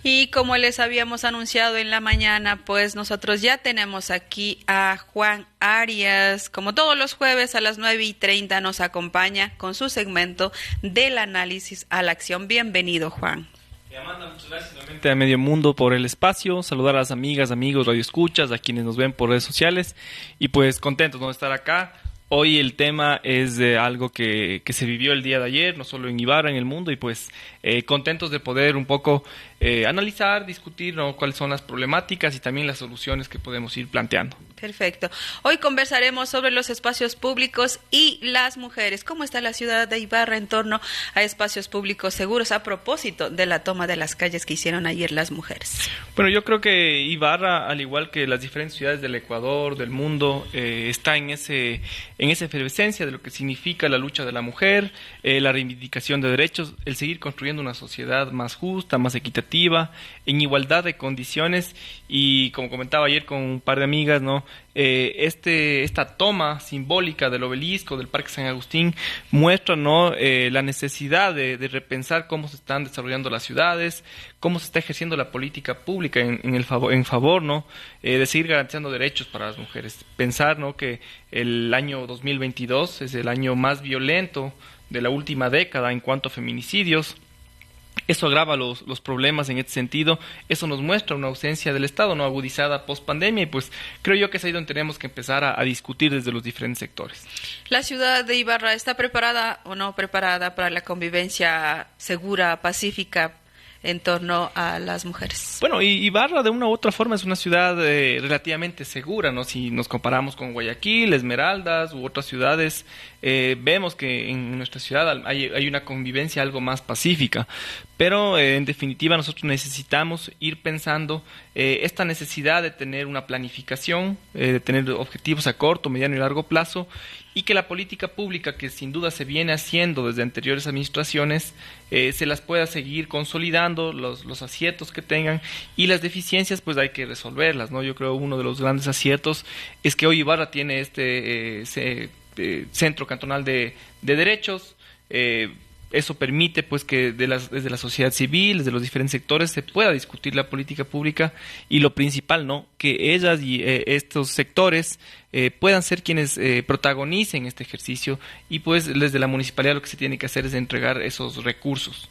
Y como les habíamos anunciado en la mañana, pues nosotros ya tenemos aquí a Juan Arias. Como todos los jueves a las 9:30 nos acompaña con su segmento del análisis a la acción. Bienvenido, Juan. Amanda, muchas gracias nuevamente a Medio Mundo por el espacio, saludar a las amigas, amigos, radioescuchas, a quienes nos ven por redes sociales y pues contentos, ¿no?, de estar acá. Hoy el tema es de algo que se vivió el día de ayer, no solo en Ibarra, en el mundo, y pues contentos de poder un poco analizar, discutir, ¿no?, cuáles son las problemáticas y también las soluciones que podemos ir planteando. Perfecto. Hoy conversaremos sobre los espacios públicos y las mujeres. ¿Cómo está la ciudad de Ibarra en torno a espacios públicos seguros a propósito de la toma de las calles que hicieron ayer las mujeres? Bueno, yo creo que Ibarra, al igual que las diferentes ciudades del Ecuador, del mundo, está en esa efervescencia de lo que significa la lucha de la mujer, la reivindicación de derechos, el seguir construyendo una sociedad más justa, más equitativa, en igualdad de condiciones. Y como comentaba ayer con un par de amigas, ¿no?, esta toma simbólica del obelisco del Parque San Agustín muestra, ¿no?, la necesidad de repensar cómo se están desarrollando las ciudades, cómo se está ejerciendo la política pública en favor, ¿no?, de seguir garantizando derechos para las mujeres. Pensar, ¿no?, que el año 2022 es el año más violento de la última década en cuanto a feminicidios. Eso agrava los problemas en este sentido. Eso nos muestra una ausencia del Estado, no agudizada post pandemia, y pues creo yo que es ahí donde tenemos que empezar a discutir desde los diferentes sectores. ¿La ciudad de Ibarra está preparada o no preparada para la convivencia segura, pacífica en torno a las mujeres? Bueno, Ibarra de una u otra forma es una ciudad relativamente segura, ¿no? Si nos comparamos con Guayaquil, Esmeraldas u otras ciudades, vemos que en nuestra ciudad hay una convivencia algo más pacífica, pero en definitiva nosotros necesitamos ir pensando esta necesidad de tener una planificación, de tener objetivos a corto, mediano y largo plazo, y que la política pública, que sin duda se viene haciendo desde anteriores administraciones, se las pueda seguir consolidando, los aciertos que tengan, y las deficiencias pues hay que resolverlas, ¿no? Yo creo uno de los grandes aciertos es que hoy Ibarra tiene centro cantonal de derechos. Eso permite pues que desde la sociedad civil, desde los diferentes sectores, se pueda discutir la política pública, y lo principal, ¿no?, que ellas y estos sectores puedan ser quienes protagonicen este ejercicio, y pues desde la municipalidad lo que se tiene que hacer es entregar esos recursos.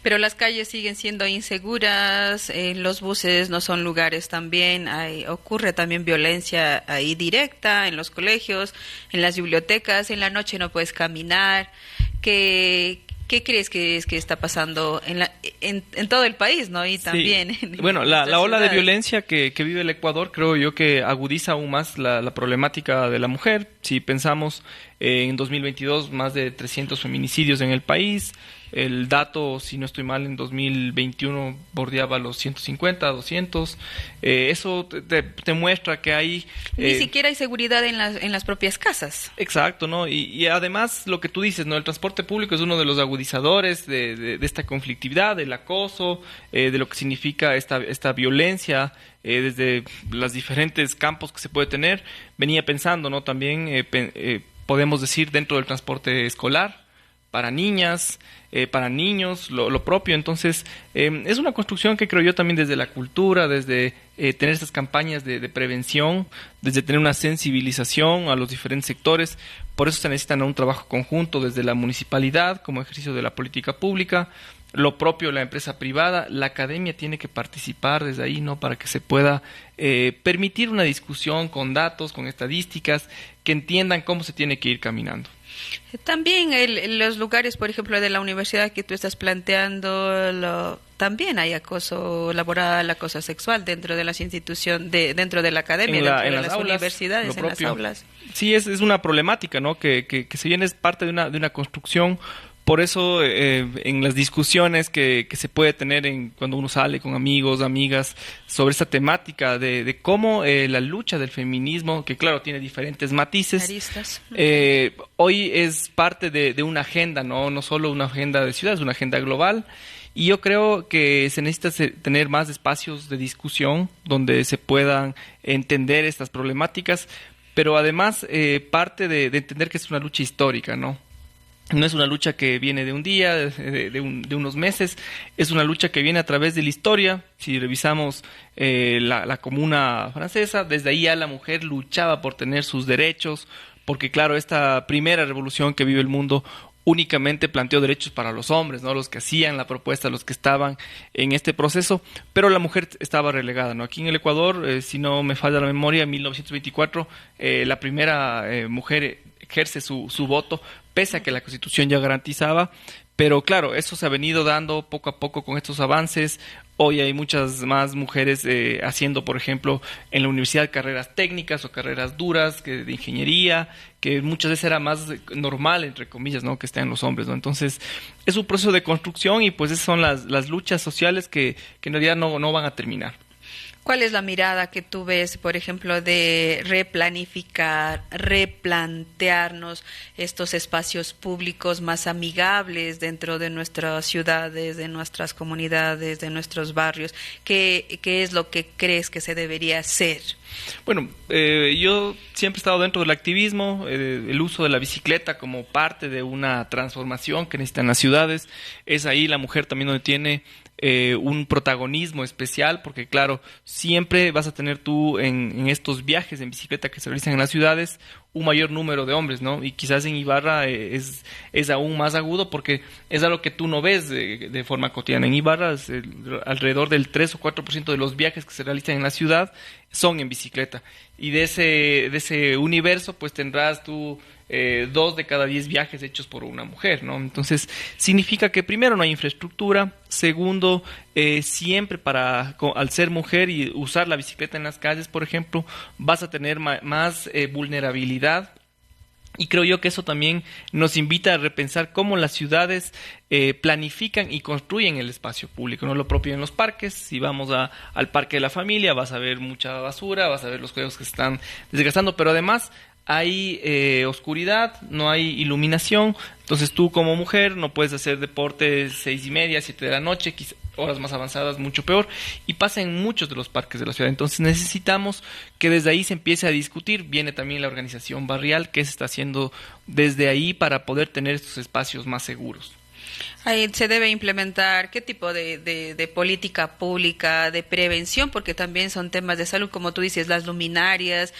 Pero las calles siguen siendo inseguras, los buses no son lugares también, ocurre también violencia ahí directa en los colegios, en las bibliotecas, en la noche no puedes caminar. ¿Qué crees que está pasando en todo el país, ¿no? Y también sí. Bueno, la ola de violencia que vive el Ecuador, creo yo que agudiza aún más la problemática de la mujer. Si pensamos en 2022, más de 300 feminicidios en el país. El dato, si no estoy mal, en 2021 bordeaba los 150, 200. Eso te muestra que hay... Ni siquiera hay seguridad en las propias casas. Exacto, ¿no? Y además lo que tú dices, ¿no? El transporte público es uno de los agudizadores de esta conflictividad, del acoso, de lo que significa esta violencia desde los diferentes campos que se puede tener. Venía pensando, ¿no? También podemos decir dentro del transporte escolar, para niñas, para niños, lo propio. Entonces, es una construcción que creo yo también desde la cultura, desde tener estas campañas de prevención, desde tener una sensibilización a los diferentes sectores. Por eso se necesita un trabajo conjunto desde la municipalidad como ejercicio de la política pública, lo propio la empresa privada, la academia tiene que participar desde ahí, ¿no?, para que se pueda permitir una discusión con datos, con estadísticas, que entiendan cómo se tiene que ir caminando. También los lugares, por ejemplo, de la universidad que tú estás planteando, también hay acoso laboral, acoso sexual dentro de las instituciones, dentro de la academia, dentro de las aulas, universidades, en las aulas. Sí, es una problemática, ¿no?, que si bien es parte de una construcción. Por eso en las discusiones que se puede tener cuando uno sale con amigos, amigas, sobre esta temática de cómo la lucha del feminismo, que claro tiene diferentes matices, aristas, hoy es parte de una agenda, no solo una agenda de ciudad, es una agenda global. Y yo creo que se necesita tener más espacios de discusión donde se puedan entender estas problemáticas, pero además parte de entender que es una lucha histórica, ¿no? No es una lucha que viene de un día, de unos meses, es una lucha que viene a través de la historia. Si revisamos la Comuna Francesa, desde ahí ya la mujer luchaba por tener sus derechos, porque claro, esta primera revolución que vive el mundo únicamente planteó derechos para los hombres, ¿no? Los que hacían la propuesta, los que estaban en este proceso, pero la mujer estaba relegada, ¿no? Aquí en el Ecuador, si no me falla la memoria, en 1924, la primera mujer ejerce su voto, pese a que la Constitución ya garantizaba, pero claro, eso se ha venido dando poco a poco con estos avances. Hoy hay muchas más mujeres haciendo, por ejemplo, en la universidad carreras técnicas o carreras duras que de ingeniería, que muchas veces era más normal, entre comillas, ¿no? Que estén los hombres, ¿no? Entonces, es un proceso de construcción y pues esas son las luchas sociales que en realidad no van a terminar. ¿Cuál es la mirada que tú ves, por ejemplo, de replanificar, replantearnos estos espacios públicos más amigables dentro de nuestras ciudades, de nuestras comunidades, de nuestros barrios? ¿Qué es lo que crees que se debería hacer? Bueno, yo siempre he estado dentro del activismo, el uso de la bicicleta como parte de una transformación que necesitan las ciudades. Es ahí la mujer también donde tiene un protagonismo especial, porque claro, siempre vas a tener tú en estos viajes en bicicleta que se realizan en las ciudades un mayor número de hombres, ¿no? Y quizás en Ibarra es aún más agudo porque es algo que tú no ves de forma cotidiana. En Ibarra alrededor del 3 o 4% de los viajes que se realizan en la ciudad son en bicicleta. Y de ese universo pues tendrás tú 2 de cada 10 viajes hechos por una mujer, ¿no? Entonces significa que primero no hay infraestructura, segundo, siempre al ser mujer y usar la bicicleta en las calles, por ejemplo, vas a tener más vulnerabilidad. Y creo yo que eso también nos invita a repensar cómo las ciudades planifican y construyen el espacio público, no lo propio en los parques. Si vamos al parque de la familia, vas a ver mucha basura, vas a ver los juegos que se están desgastando, pero además hay oscuridad, no hay iluminación, entonces tú como mujer no puedes hacer deporte 6:30, 7 de la noche, horas más avanzadas mucho peor, y pasa en muchos de los parques de la ciudad. Entonces necesitamos que desde ahí se empiece a discutir. Viene también la organización barrial, que se está haciendo desde ahí para poder tener estos espacios más seguros. Ahí se debe implementar qué tipo de política pública, de prevención, porque también son temas de salud, como tú dices, las luminarias,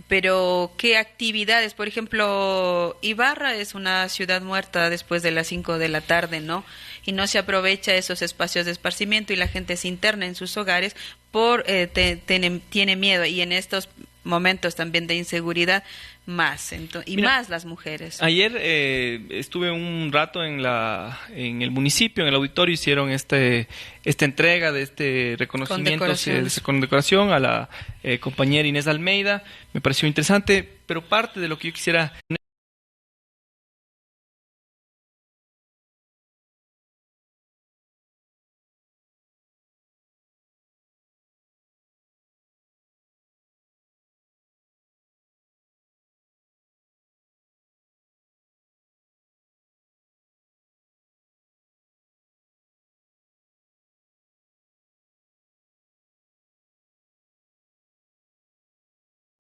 pero qué actividades. Por ejemplo, Ibarra es una ciudad muerta después de las 5 de la tarde, ¿no? Y no se aprovecha esos espacios de esparcimiento y la gente se interna en sus hogares tiene miedo, y en estos momentos también de inseguridad más, Mira, más las mujeres. Ayer estuve un rato en el municipio, en el auditorio, hicieron esta entrega de este reconocimiento, condecoración a la compañera Inés Almeida. Me pareció interesante, pero parte de lo que yo quisiera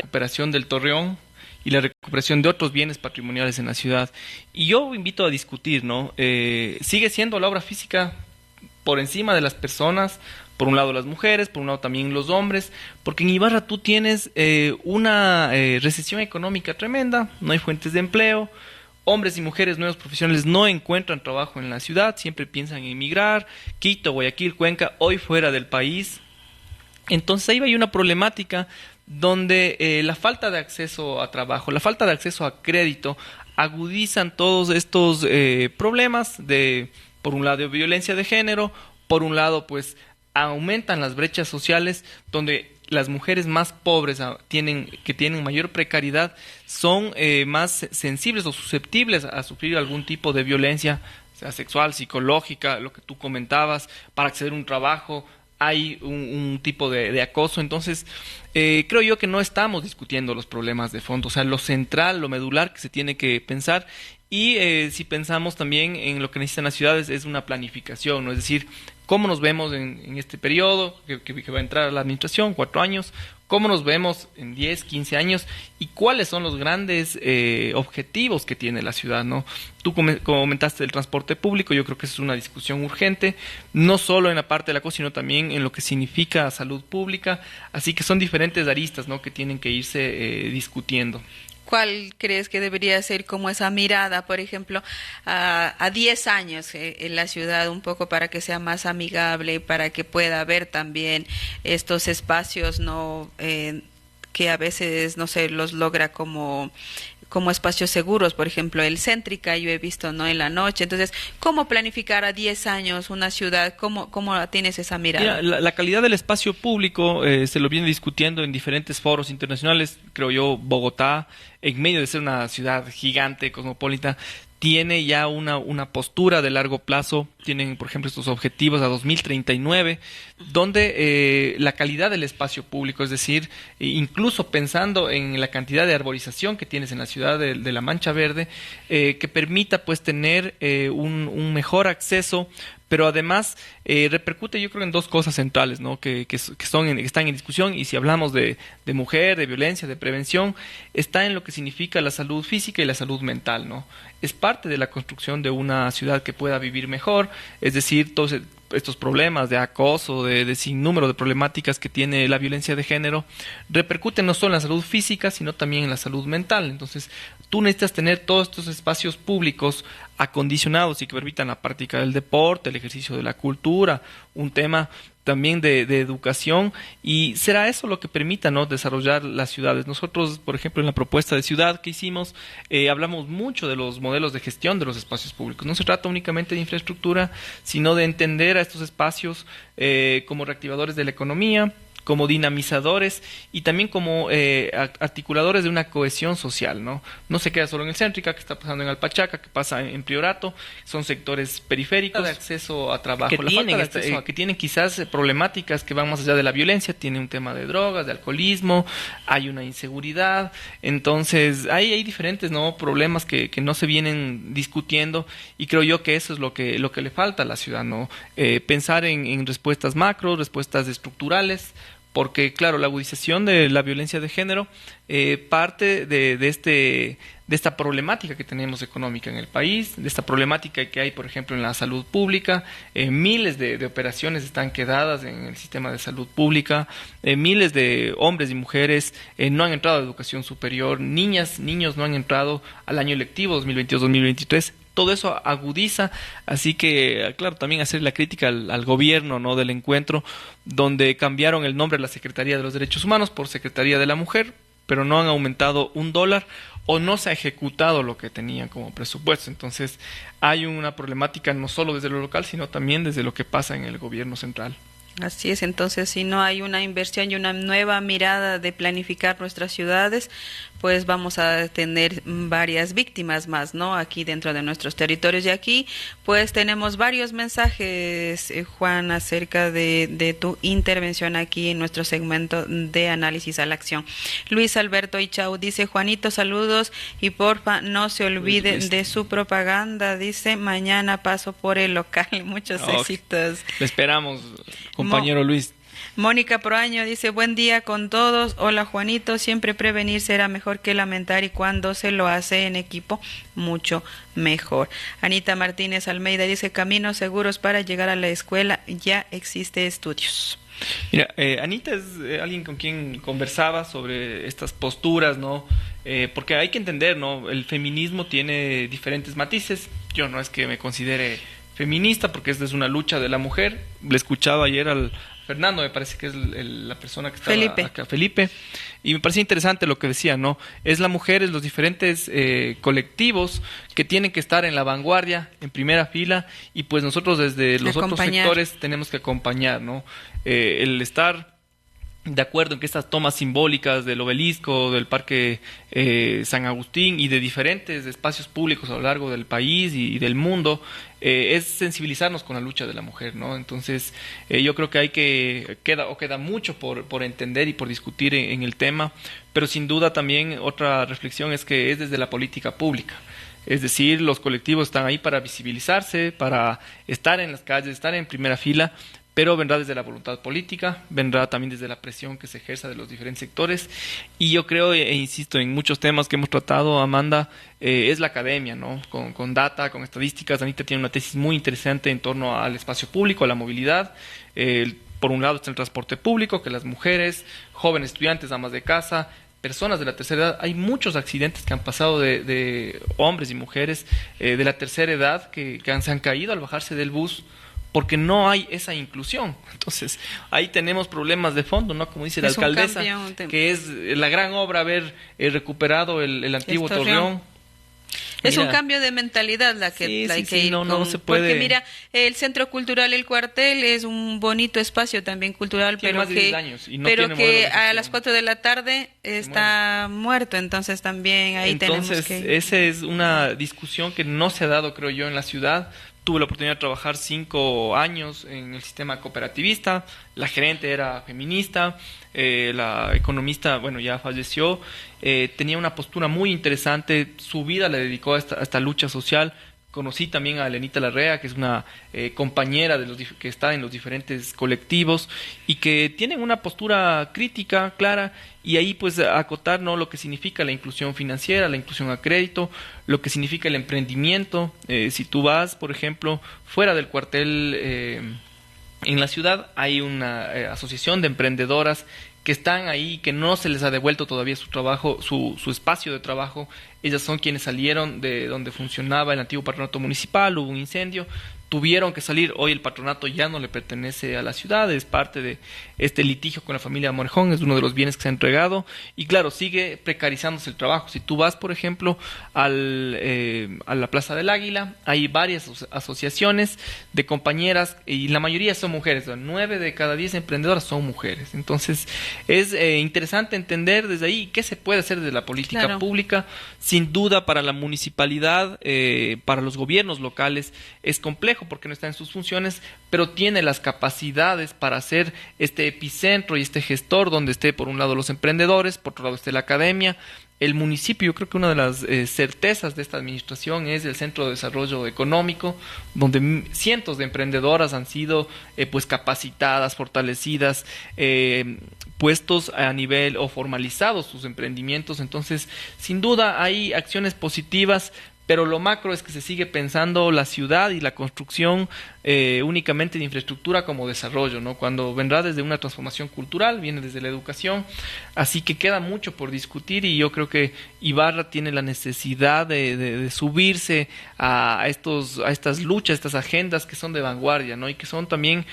recuperación del Torreón y la recuperación de otros bienes patrimoniales en la ciudad. Y yo invito a discutir, ¿no? Sigue siendo la obra física por encima de las personas, por un lado las mujeres, por un lado también los hombres, porque en Ibarra tú tienes una recesión económica tremenda, no hay fuentes de empleo, hombres y mujeres nuevos profesionales no encuentran trabajo en la ciudad, siempre piensan en emigrar, Quito, Guayaquil, Cuenca, hoy fuera del país. Entonces ahí hay una problemática donde la falta de acceso a trabajo, la falta de acceso a crédito, agudizan todos estos problemas por un lado, de violencia de género, por un lado, pues, aumentan las brechas sociales, donde las mujeres más pobres que tienen mayor precariedad son más sensibles o susceptibles a sufrir algún tipo de violencia, sea sexual, psicológica, lo que tú comentabas, para acceder a un trabajo hay un tipo de acoso. Entonces creo yo que no estamos discutiendo los problemas de fondo, o sea, lo central, lo medular que se tiene que pensar. Y si pensamos también en lo que necesitan las ciudades, es una planificación, ¿no? Es decir, ¿Cómo nos vemos en este periodo que va a entrar a la administración, 4 años? ¿Cómo nos vemos en 10, 15 años? ¿Y cuáles son los grandes objetivos que tiene la ciudad, ¿no? Tú comentaste el transporte público, yo creo que es una discusión urgente, no solo en la parte de la cosa, sino también en lo que significa salud pública. Así que son diferentes aristas, ¿no?, que tienen que irse discutiendo. ¿Cuál crees que debería ser como esa mirada, por ejemplo, a 10 años en la ciudad, un poco para que sea más amigable, para que pueda haber también estos espacios, no que a veces no se los logra como espacios seguros, por ejemplo, el Céntrica, yo he visto, ¿no?, en la noche. Entonces, ¿cómo planificar a 10 años una ciudad? ¿Cómo tienes esa mirada? Mira, la calidad del espacio público se lo viene discutiendo en diferentes foros internacionales. Creo yo, Bogotá, en medio de ser una ciudad gigante, cosmopolita, tiene ya una postura de largo plazo. Tienen, por ejemplo, estos objetivos a 2039, donde la calidad del espacio público, es decir, incluso pensando en la cantidad de arborización que tienes en la ciudad de la Mancha Verde, que permita pues tener un mejor acceso, pero además repercute, yo creo, en dos cosas centrales, ¿no?, que están en discusión. Y si hablamos de mujer, de violencia, de prevención, está en lo que significa la salud física y la salud mental, ¿no? Es parte de la construcción de una ciudad que pueda vivir mejor, es decir, todos estos problemas de acoso, de sinnúmero de problemáticas que tiene la violencia de género, repercuten no solo en la salud física, sino también en la salud mental. Entonces, tú necesitas tener todos estos espacios públicos acondicionados y que permitan la práctica del deporte, el ejercicio de la cultura, un tema también de educación, y será eso lo que permita, ¿no?, desarrollar las ciudades. Nosotros, por ejemplo, en la propuesta de ciudad que hicimos, hablamos mucho de los modelos de gestión de los espacios públicos. No se trata únicamente de infraestructura, sino de entender a estos espacios como reactivadores de la economía, como dinamizadores y también como articuladores de una cohesión social, ¿no? No se queda solo en el Céntrica, que está pasando en Alpachaca, que pasa en Priorato, son sectores periféricos de acceso a trabajo, que tienen quizás problemáticas que van más allá de la violencia, tiene un tema de drogas, de alcoholismo, hay una inseguridad. Entonces hay diferentes, ¿no?, problemas que no se vienen discutiendo, y creo yo que eso es lo que le falta a la ciudad, ¿no? Pensar en respuestas macro, respuestas estructurales, porque claro, la agudización de la violencia de género parte de esta problemática que tenemos económica en el país, de esta problemática que hay, por ejemplo, en la salud pública. Miles de operaciones están quedadas en el sistema de salud pública, miles de hombres y mujeres no han entrado a educación superior, niños no han entrado al año lectivo 2022-2023. Todo eso agudiza, así que, claro, también hacer la crítica al gobierno, ¿no?, del encuentro, donde cambiaron el nombre de la Secretaría de los Derechos Humanos por Secretaría de la Mujer, pero no han aumentado $1 o no se ha ejecutado lo que tenían como presupuesto. Entonces, hay una problemática no solo desde lo local, sino también desde lo que pasa en el gobierno central. Así es, entonces si no hay una inversión y una nueva mirada de planificar nuestras ciudades, pues vamos a tener varias víctimas más, ¿no?, aquí dentro de nuestros territorios. Y aquí pues tenemos varios mensajes, Juan, acerca de tu intervención aquí en nuestro segmento de análisis a la acción. Luis Alberto Ichau dice: Juanito, saludos y porfa no se olviden de su propaganda, dice, mañana paso por el local. Muchos éxitos. Le esperamos, compañero Luis. Mónica Proaño dice: buen día con todos. Hola, Juanito, siempre prevenir será mejor que lamentar, y cuando se lo hace en equipo, mucho mejor. Anita Martínez Almeida dice: caminos seguros para llegar a la escuela, ya existe estudios. Mira, Anita es alguien con quien conversaba sobre estas posturas, ¿no? Porque hay que entender, ¿no?, el feminismo tiene diferentes matices. Yo no es que me considere feminista, porque esta es una lucha de la mujer. Le escuchaba ayer al Fernando, me parece que es la persona que estaba acá, Felipe, y me parecía interesante lo que decía, ¿no? Es la mujer, es los diferentes colectivos que tienen que estar en la vanguardia, en primera fila, y pues nosotros desde los otros sectores tenemos que acompañar, ¿no? El estar de acuerdo en que estas tomas simbólicas del obelisco, del Parque San Agustín y de diferentes espacios públicos a lo largo del país y del mundo, es sensibilizarnos con la lucha de la mujer, ¿no? Entonces, yo creo que queda mucho por entender y por discutir en el tema, pero sin duda también otra reflexión es que es desde la política pública. Es decir, los colectivos están ahí para visibilizarse, para estar en las calles, estar en primera fila, pero vendrá desde la voluntad política, vendrá también desde la presión que se ejerza de los diferentes sectores. Y yo creo, e insisto, en muchos temas que hemos tratado, Amanda, es la academia, ¿no? Con data, con estadísticas. Anita tiene una tesis muy interesante en torno al espacio público, a la movilidad. Por un lado está el transporte público, que las mujeres, jóvenes estudiantes, amas de casa, personas de la tercera edad, hay muchos accidentes que han pasado de hombres y mujeres de la tercera edad que se han caído al bajarse del bus, porque no hay esa inclusión. Entonces, ahí tenemos problemas de fondo, ¿no? Como dice la alcaldesa, que es la gran obra haber recuperado el antiguo Torreón. Es un cambio de mentalidad la que hay que ir no se puede. Porque mira, el Centro Cultural El Cuartel es un bonito espacio también cultural, tiene pero más de 10 años y no pero tiene que a las 4 de la tarde está muerto, entonces también ahí tenemos que... Esa es una discusión que no se ha dado, creo yo, en la ciudad. Tuve la oportunidad de trabajar 5 años en el sistema cooperativista, la gerente era feminista, la economista, bueno, ya falleció, tenía una postura muy interesante, su vida la dedicó a esta lucha social. Conocí también a Lenita Larrea, que es una compañera que está en los diferentes colectivos y que tienen una postura crítica, clara, y ahí pues acotar, ¿no?, lo que significa la inclusión financiera, la inclusión a crédito, lo que significa el emprendimiento. Si tú vas, por ejemplo, fuera del cuartel en la ciudad, hay una asociación de emprendedoras que están ahí, que no se les ha devuelto todavía su trabajo, su espacio de trabajo. Ellas son quienes salieron de donde funcionaba el antiguo patronato municipal, hubo un incendio, tuvieron que salir. Hoy el patronato ya no le pertenece a la ciudad, es parte de este litigio con la familia Morejón, es uno de los bienes que se ha entregado, y claro, sigue precarizándose el trabajo. Si tú vas, por ejemplo, a la Plaza del Águila, hay varias asociaciones de compañeras, y la mayoría son mujeres, 9 de cada 10 emprendedoras son mujeres. Entonces, es interesante entender desde ahí qué se puede hacer desde la política pública. Sin duda, para la municipalidad, para los gobiernos locales, es complejo porque no está en sus funciones, pero tiene las capacidades para ser este epicentro y este gestor donde esté por un lado los emprendedores, por otro lado esté la academia. El municipio, yo creo que una de las certezas de esta administración es el Centro de Desarrollo Económico, donde cientos de emprendedoras han sido pues capacitadas, fortalecidas, puestos a nivel o formalizados sus emprendimientos. Entonces, sin duda hay acciones positivas, pero lo macro es que se sigue pensando la ciudad y la construcción únicamente de infraestructura como desarrollo, ¿no? Cuando vendrá desde una transformación cultural, viene desde la educación, así que queda mucho por discutir, y yo creo que Ibarra tiene la necesidad de subirse a estas luchas, estas agendas que son de vanguardia, ¿no? Y que son también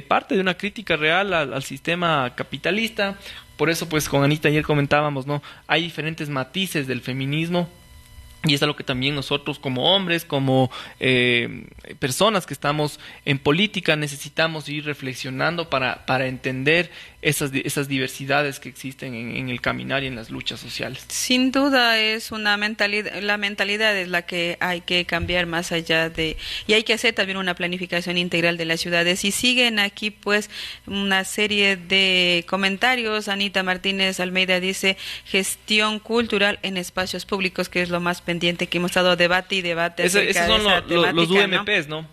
parte de una crítica real al sistema capitalista. Por eso, pues, con Anita ayer comentábamos, ¿no? Hay diferentes matices del feminismo. Y es algo que también nosotros como hombres, como personas que estamos en política, necesitamos ir reflexionando para entender esas diversidades que existen en el caminar y en las luchas sociales. Sin duda es una mentalidad, la mentalidad es la que hay que cambiar más allá de, y hay que hacer también una planificación integral de las ciudades. Y siguen aquí pues una serie de comentarios. Anita Martínez Almeida dice: gestión cultural en espacios públicos, que es lo más pendiente, que hemos estado debate y debate. Esos son los UMPs, ¿no?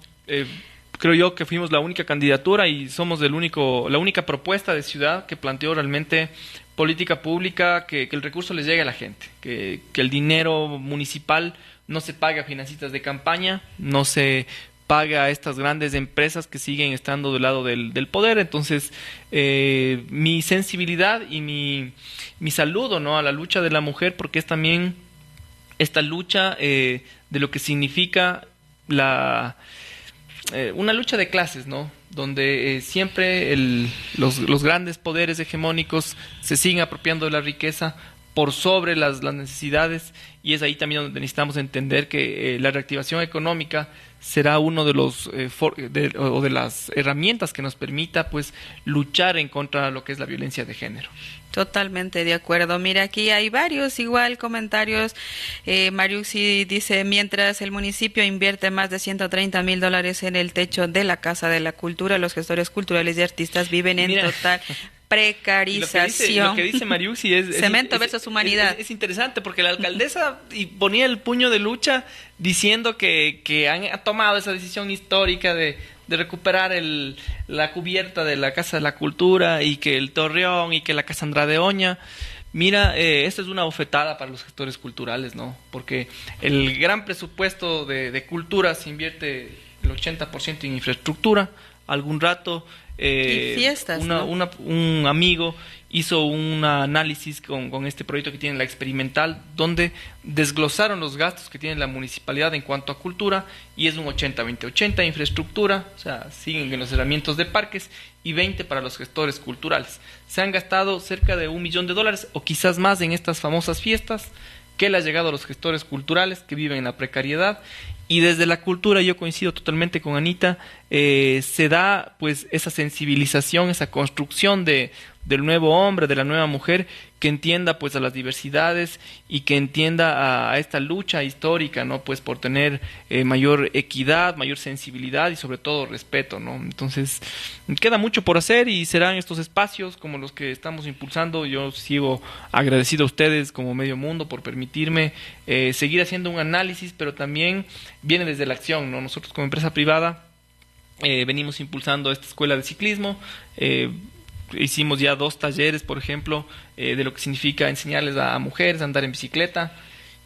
Creo yo que fuimos la única candidatura y somos la única propuesta de ciudad que planteó realmente política pública, que el recurso les llegue a la gente, que el dinero municipal no se pague a financitas de campaña, no se paga a estas grandes empresas que siguen estando del lado del poder. Entonces, mi sensibilidad y mi saludo, ¿no?, a la lucha de la mujer, porque es también esta lucha de lo que significa una lucha de clases, ¿no?, donde siempre los grandes poderes hegemónicos se siguen apropiando de la riqueza por sobre las necesidades, y es ahí también donde necesitamos entender que la reactivación económica será uno de de las herramientas que nos permita pues luchar en contra de lo que es la violencia de género. Totalmente de acuerdo. Mira, aquí hay varios igual comentarios. Mariuxi dice: mientras el municipio invierte más de $130,000 en el techo de la Casa de la Cultura, los gestores culturales y artistas viven en total precarización. Lo que dice Mariuxi es... Cemento versus humanidad. Es interesante porque la alcaldesa ponía el puño de lucha diciendo que ha tomado esa decisión histórica de recuperar la cubierta de la Casa de la Cultura y que el Torreón y que la Casa Andrade Oña. Mira, esto es una bofetada para los gestores culturales, ¿no? Porque el gran presupuesto de cultura se invierte el 80% en infraestructura. Algún rato y fiestas, ¿no? Un amigo hizo un análisis con este proyecto que tiene la experimental, donde desglosaron los gastos que tiene la municipalidad en cuanto a cultura, y es un 80-20, 80 infraestructura, o sea, siguen en los herramientas de parques, y 20 para los gestores culturales. Se han gastado cerca de $1 millón o quizás más en estas famosas fiestas, que le ha llegado a los gestores culturales que viven en la precariedad. Y desde la cultura, yo coincido totalmente con Anita, se da pues esa sensibilización, esa construcción del nuevo hombre, de la nueva mujer, que entienda pues a las diversidades y que entienda a esta lucha histórica, ¿no? Pues por tener mayor equidad, mayor sensibilidad y sobre todo respeto, ¿no? Entonces, queda mucho por hacer y serán estos espacios como los que estamos impulsando. Yo sigo agradecido a ustedes como Medio Mundo por permitirme seguir haciendo un análisis, pero también viene desde la acción, ¿no? Nosotros como empresa privada venimos impulsando esta escuela de ciclismo. Hicimos ya 2 talleres, por ejemplo, de lo que significa enseñarles a mujeres a andar en bicicleta,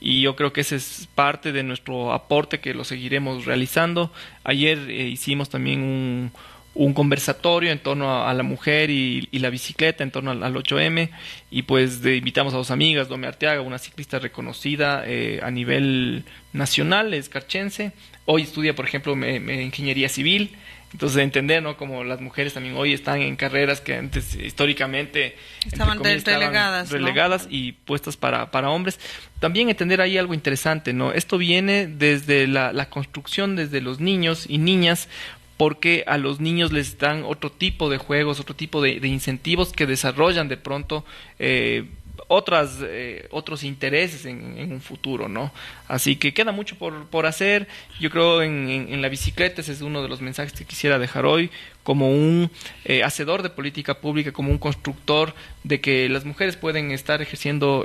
y yo creo que ese es parte de nuestro aporte que lo seguiremos realizando. Ayer hicimos también un conversatorio en torno a la mujer y la bicicleta, en torno al 8M, y pues invitamos a 2 amigas, Dome Arteaga, una ciclista reconocida a nivel nacional, es carchense, hoy estudia, por ejemplo, ingeniería civil. Entonces, entender, ¿no? Como las mujeres también hoy están en carreras que antes históricamente estaban relegadas, ¿no? Y puestas para hombres. También entender ahí algo interesante, ¿no? Esto viene desde la construcción, desde los niños y niñas, porque a los niños les dan otro tipo de juegos, otro tipo de incentivos que desarrollan de pronto otros intereses en un futuro, ¿no? Así que queda mucho por hacer. Yo creo en la bicicleta, ese es uno de los mensajes que quisiera dejar hoy, como un hacedor de política pública, como un constructor de que las mujeres pueden estar ejerciendo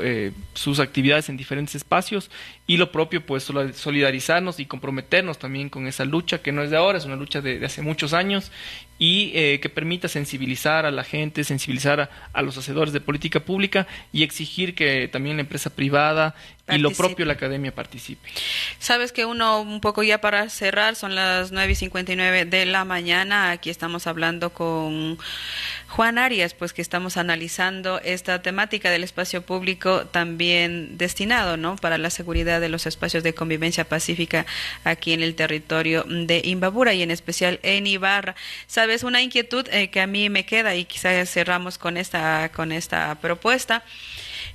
sus actividades en diferentes espacios, y lo propio, pues solidarizarnos y comprometernos también con esa lucha, que no es de ahora, es una lucha de hace muchos años, y que permita sensibilizar a la gente, sensibilizar a los hacedores de política pública, y exigir que también la empresa privada y lo propio la academia participe. Sabes que un poco ya para cerrar, son las 9:59 de la mañana, aquí estamos hablando con Juan Arias, pues que estamos analizando esta temática del espacio público también destinado, ¿no? Para la seguridad de los espacios de convivencia pacífica aquí en el territorio de Imbabura y en especial en Ibarra. Sabes, una inquietud que a mí me queda, y quizás cerramos con esta propuesta,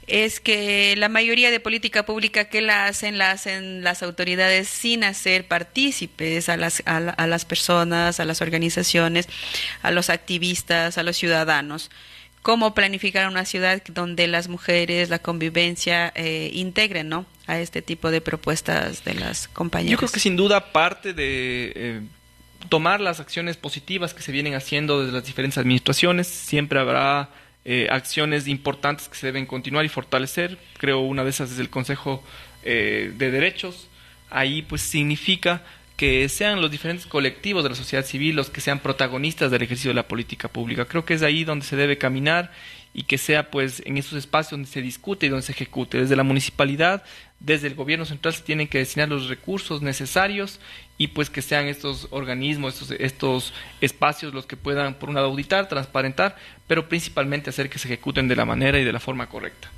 es que la mayoría de política pública que la hacen las autoridades sin hacer partícipes a las personas, a las organizaciones, a los activistas, a los ciudadanos. ¿Cómo planificar una ciudad donde las mujeres, la convivencia, integren, ¿no?, a este tipo de propuestas de las compañeras? Yo creo que sin duda parte de tomar las acciones positivas que se vienen haciendo desde las diferentes administraciones. Siempre habrá acciones importantes que se deben continuar y fortalecer. Creo una de esas es el Consejo de Derechos. Ahí pues significa que sean los diferentes colectivos de la sociedad civil los que sean protagonistas del ejercicio de la política pública. Creo que es ahí donde se debe caminar, y que sea pues en esos espacios donde se discute y donde se ejecute. Desde la municipalidad, desde el gobierno central se tienen que destinar los recursos necesarios, y pues que sean estos organismos, estos espacios los que puedan, por un lado, auditar, transparentar, pero principalmente hacer que se ejecuten de la manera y de la forma correcta.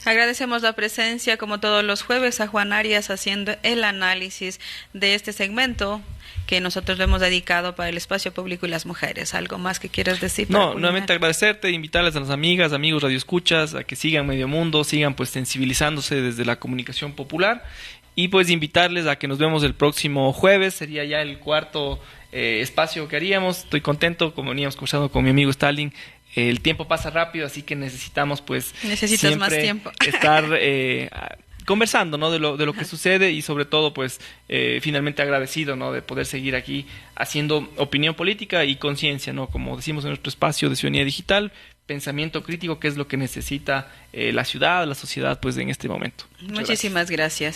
Agradecemos la presencia, como todos los jueves, a Juan Arias haciendo el análisis de este segmento que nosotros le hemos dedicado para el espacio público y las mujeres. ¿Algo más que quieras decir? No, nuevamente agradecerte, invitarles a las amigas, amigos radioescuchas a que sigan Medio Mundo, sigan pues sensibilizándose desde la comunicación popular, y pues invitarles a que nos vemos el próximo jueves. Sería ya el cuarto espacio que haríamos. Estoy contento, como veníamos conversando con mi amigo Stalin. El tiempo pasa rápido, así que necesitamos pues necesitas más tiempo estar conversando, ¿no?, de lo que sucede, y sobre todo pues finalmente agradecido, ¿no?, de poder seguir aquí haciendo opinión política y conciencia, ¿no?, como decimos en nuestro espacio de Ciudadanía Digital, pensamiento crítico, que es lo que necesita la ciudad, la sociedad, pues en este momento. Muchísimas gracias.